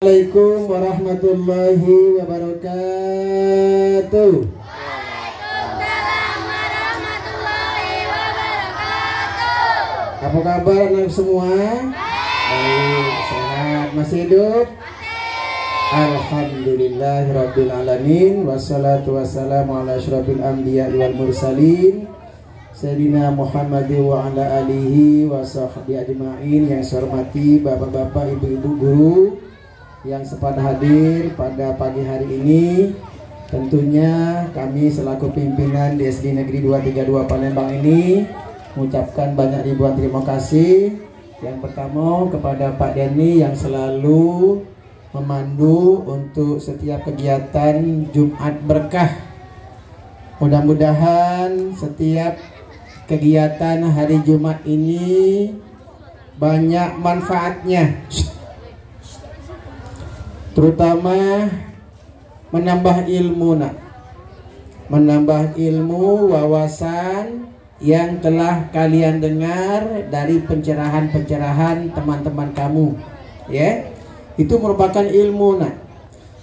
Assalamualaikum warahmatullahi wabarakatuh. Waalaikumsalam warahmatullahi wabarakatuh. Apa kabar anak semua? Baik, sehat, masih hidup? Alhamdulillahirabbil alamin, wassalatu wassalamu ala asyrofil anbiya'i wal mursalin Sayyidina Muhammadin wa ala alihi wa sahbihi ajma'in. Yang saya hormati bapak-bapak, ibu-ibu guru yang sempat hadir pada pagi hari ini. Tentunya kami selaku pimpinan di SD Negeri 232 Palembang ini mengucapkan banyak ribuan terima kasih. Yang pertama kepada Pak Denny yang selalu memandu untuk setiap kegiatan Jumat Berkah. Mudah-mudahan setiap kegiatan hari Jumat ini banyak manfaatnya, terutama menambah ilmu, menambah ilmu, wawasan yang telah kalian dengar dari pencerahan-pencerahan teman-teman kamu, ya. Itu merupakan ilmu,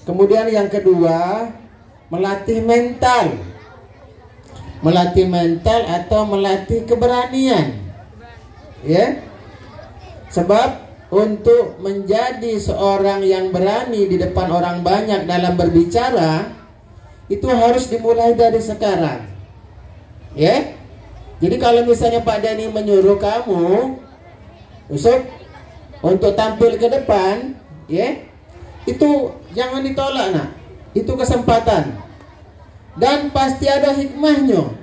Kemudian yang kedua, melatih mental atau melatih keberanian, ya. Sebab untuk menjadi seorang yang berani di depan orang banyak dalam berbicara, itu harus dimulai dari sekarang, ya. Jadi kalau misalnya Pak Denny menyuruh kamu untuk tampil ke depan, ya, itu jangan ditolak, itu kesempatan dan pasti ada hikmahnya,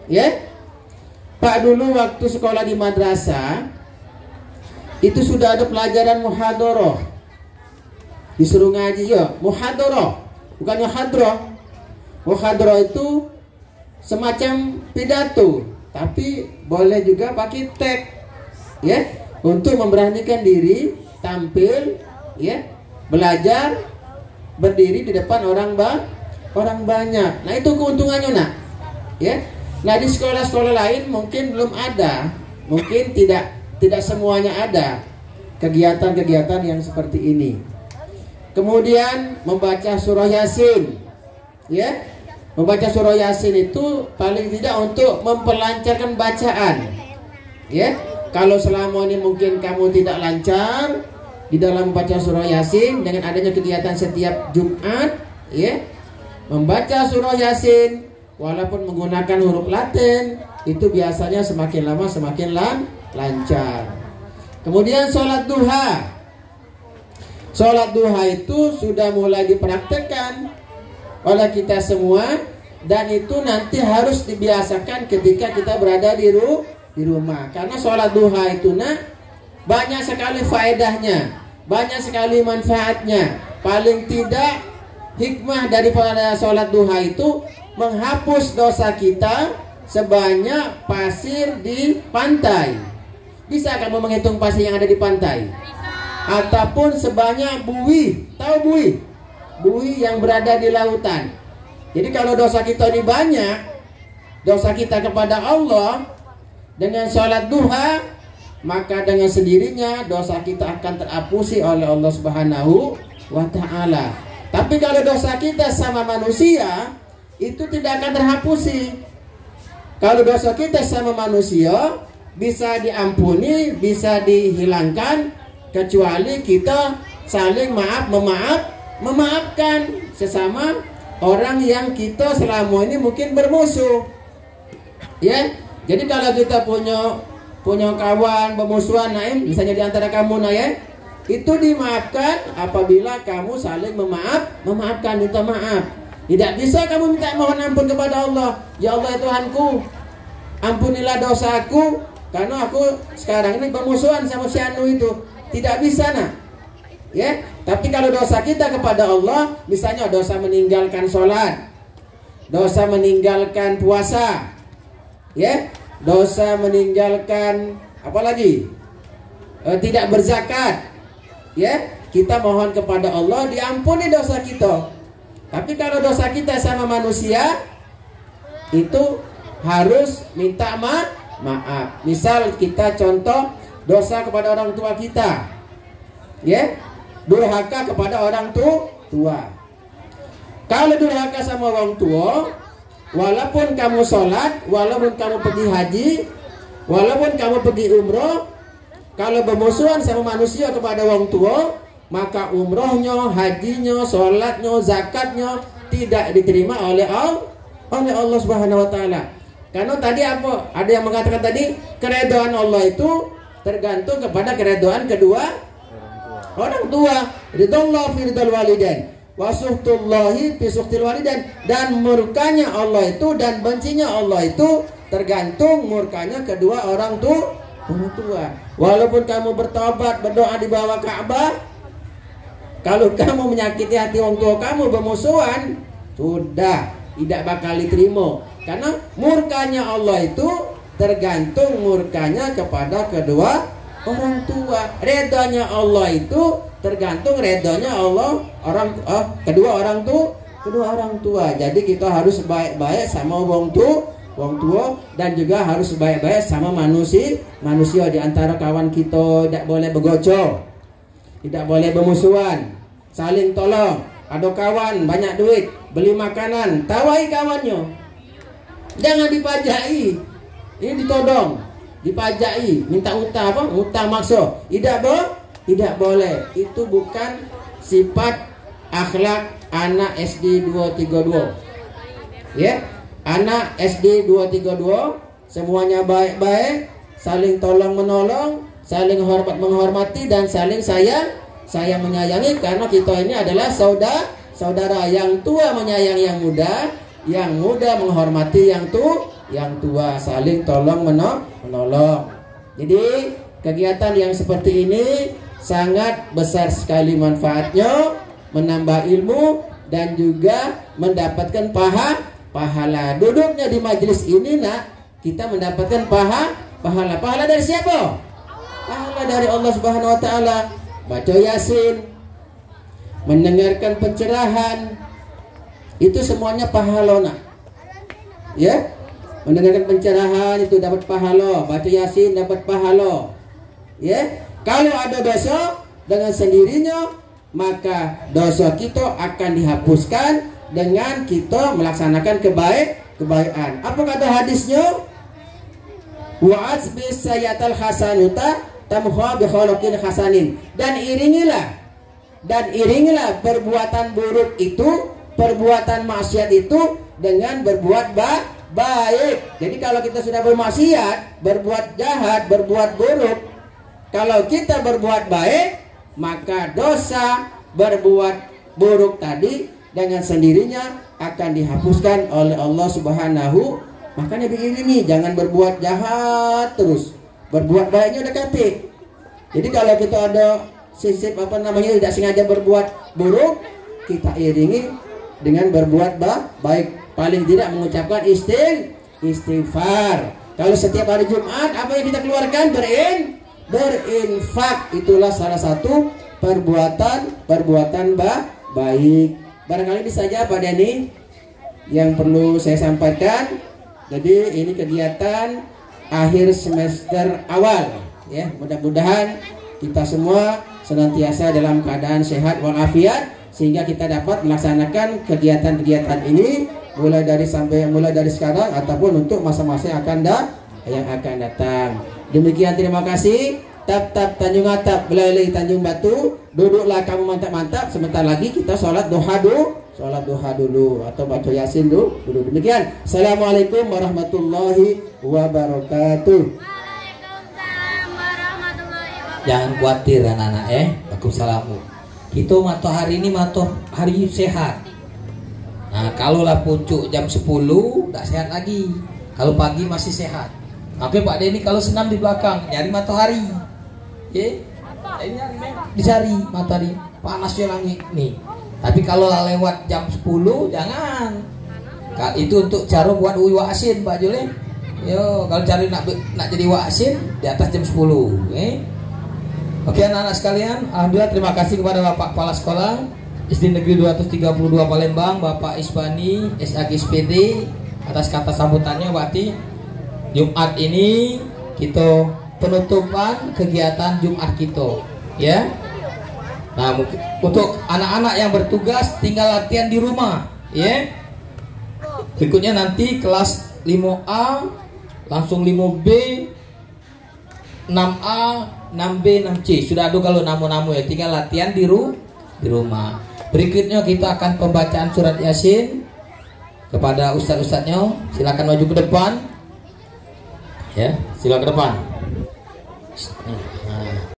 ya. Pak dulu waktu sekolah di madrasah itu sudah ada pelajaran muhadharah. Disuruh ngaji, ya, muhadharah, bukan muhadharah. Muhadharah itu semacam pidato, tapi boleh juga pakai teks, ya, untuk memberanikan diri tampil, ya, belajar berdiri di depan orang banyak. Nah, itu keuntungannya, ya. Nah, di sekolah-sekolah lain mungkin belum ada, mungkin tidak semuanya ada kegiatan-kegiatan yang seperti ini. Kemudian membaca surah Yasin, ya. Membaca surah Yasin itu paling tidak untuk memperlancarkan bacaan, ya. Kalau selama ini mungkin kamu tidak lancar di dalam membaca surah Yasin, dengan adanya kegiatan setiap Jumat, ya, membaca surah Yasin walaupun menggunakan huruf Latin, itu biasanya semakin lama semakin lancar. Kemudian sholat duha. Sholat duha itu sudah mulai dipraktekkan oleh kita semua, dan itu nanti harus dibiasakan ketika kita berada di rumah. Karena sholat duha itu banyak sekali faedahnya, banyak sekali manfaatnya. Paling tidak hikmah daripada sholat duha itu menghapus dosa kita sebanyak pasir di pantai. Bisa kamu menghitung pasir yang ada di pantai? Bisa. Ataupun sebanyak buih. Tahu buih? Buih yang berada di lautan. Jadi kalau dosa kita ini banyak, dosa kita kepada Allah, dengan sholat duha, maka dengan sendirinya dosa kita akan terhapusi oleh Allah Subhanahu wa ta'ala. Tapi kalau dosa kita sama manusia, itu tidak akan terhapusi. Kalau dosa kita sama manusia bisa diampuni, bisa dihilangkan, kecuali kita saling memaafkan sesama orang yang kita selama ini mungkin bermusuh, ya. Jadi kalau kita punya kawan bermusuhan, misalnya di antara kamu, ya, itu dimaafkan apabila kamu saling memaafkan, minta maaf. Tidak bisa kamu minta mohon ampun kepada Allah. Ya Allah, ya Tuhanku, ampunilah dosaku karena aku sekarang ini bermusuhan sama si anu itu. Tidak bisa, ya. Tapi kalau dosa kita kepada Allah, misalnya dosa meninggalkan sholat, dosa meninggalkan puasa, ya, dosa meninggalkan apalagi, tidak berzakat, ya, kita mohon kepada Allah diampuni dosa kita. Tapi kalau dosa kita sama manusia, itu harus minta maaf. Misal kita contoh dosa kepada orang tua kita, ya, durhaka kepada orang tua. Kalau durhaka sama orang tua, walaupun kamu sholat, walaupun kamu pergi haji, walaupun kamu pergi umroh, kalau bermusuhan sama manusia kepada orang tua, maka umrohnya, hajinya, sholatnya, zakatnya tidak diterima oleh Allah Subhanahu wa taala. Karena tadi apa? Ada yang mengatakan tadi, keridhaan Allah itu tergantung kepada keridhaan kedua orang tua. Ridallah fi ridal walidain, wa suhtullahi fi suhtil walidain. Dan murkanya Allah itu dan bencinya Allah itu tergantung murkanya kedua orang tua. Walaupun kamu bertobat, berdoa di bawah Ka'bah, kalau kamu menyakiti hati orang tua kamu, bermusuhan, sudah tidak bakal diterima. Karena murkanya Allah itu tergantung murkanya kepada kedua orang tua. Redanya Allah itu tergantung redanya Allah kedua orang tua. Jadi kita harus baik-baik sama orang tua dan juga harus baik-baik sama manusia di antara kawan kita. Tidak boleh bergocok, tidak boleh bermusuhan, saling tolong. Ada kawan banyak duit, beli makanan, tawai kawannya, jangan dipajai. Ini ditodong, dipajai, minta utang apa? Utang makso. Tidak boleh. Itu bukan sifat akhlak anak SD 232. Ya, anak SD 232 semuanya baik-baik, saling tolong menolong, saling hormat menghormati, dan saling sayang menyayangi. Karena kita ini adalah saudara. Yang tua menyayangi yang muda menghormati yang tua, saling tolong menolong. Jadi kegiatan yang seperti ini sangat besar sekali manfaatnya, menambah ilmu dan juga mendapatkan pahala. Duduknya di majelis ini kita mendapatkan pahala dari siapa? Pahala dari Allah Subhanahu wa taala. Baca Yasin, mendengarkan pencerahan, itu semuanya pahala. Ya, mendengarkan pencerahan itu dapat pahala, baca Yasin dapat pahala. Ya, kalau ada dosa dengan sendirinya, maka dosa kita akan dihapuskan dengan kita melaksanakan kebaikan. Apa kata hadisnya? Wa'az bis sayyatal hasanuta tamha bi khuluqin hasanin. Dan iringilah perbuatan buruk itu, perbuatan maksiat itu dengan berbuat baik. Jadi kalau kita sudah bermaksiat, berbuat jahat, berbuat buruk, kalau kita berbuat baik, maka dosa berbuat buruk tadi dengan sendirinya akan dihapuskan oleh Allah Subhanahu. Makanya begini, jangan berbuat jahat terus, berbuat baiknya dekati. Jadi kalau kita ada sisip tidak sengaja berbuat buruk, kita iringi dengan berbuat baik. Paling tidak mengucapkan istighfar. Kalau setiap hari Jumat apa yang kita keluarkan? Berinfak. Itulah salah satu perbuatan baik. Barangkali ini saja Pak Dani yang perlu saya sampaikan. Jadi ini kegiatan akhir semester awal, ya. Mudah-mudahan kita semua senantiasa dalam keadaan sehat walafiat sehingga kita dapat melaksanakan kegiatan-kegiatan ini mulai dari sekarang ataupun untuk masa-masa yang akan datang. Demikian, terima kasih. Tap Tanjung Atap, Belalai Tanjung Batu. Duduklah kamu mantap-mantap. Sebentar lagi kita sholat duha dulu atau baca Yasin dulu. Demikian. Assalamualaikum warahmatullahi wabarakatuh. Waalaikumsalam warahmatullahi wabarakatuh. Jangan khawatir anak-anak Waalaikumsalam. Kita matoh hari ini hari sehat. Nah, kalau lah puncuk jam 10 tak sehat lagi. Kalau pagi masih sehat. Oke Pak Denny, kalau senam di belakang nyari matahari. Ini dicari matahari, panasnya langit nih. Tapi kalau lewat jam 10 jangan. Itu untuk cara buat uwi asin Pak Jule. Yo, kalau cari nak jadi asin di atas jam 10, Oke anak-anak sekalian, alhamdulillah terima kasih kepada Bapak Kepala Sekolah SD Negeri 232 Palembang, Bapak Isbani SAGSPD atas kata sambutannya. Berarti Jumat ini kita penutupan kegiatan Jumat kita, ya. Nah, mungkin untuk anak-anak yang bertugas tinggal latihan di rumah, ya. Berikutnya nanti kelas 5A, langsung 5B, 6A, 6B, 6C. Sudah ada kalau namu-namu ya, tinggal latihan di rumah. Berikutnya kita akan pembacaan surat Yasin kepada ustadz-ustadznya. Silakan maju ke depan. Ya, silakan ke depan.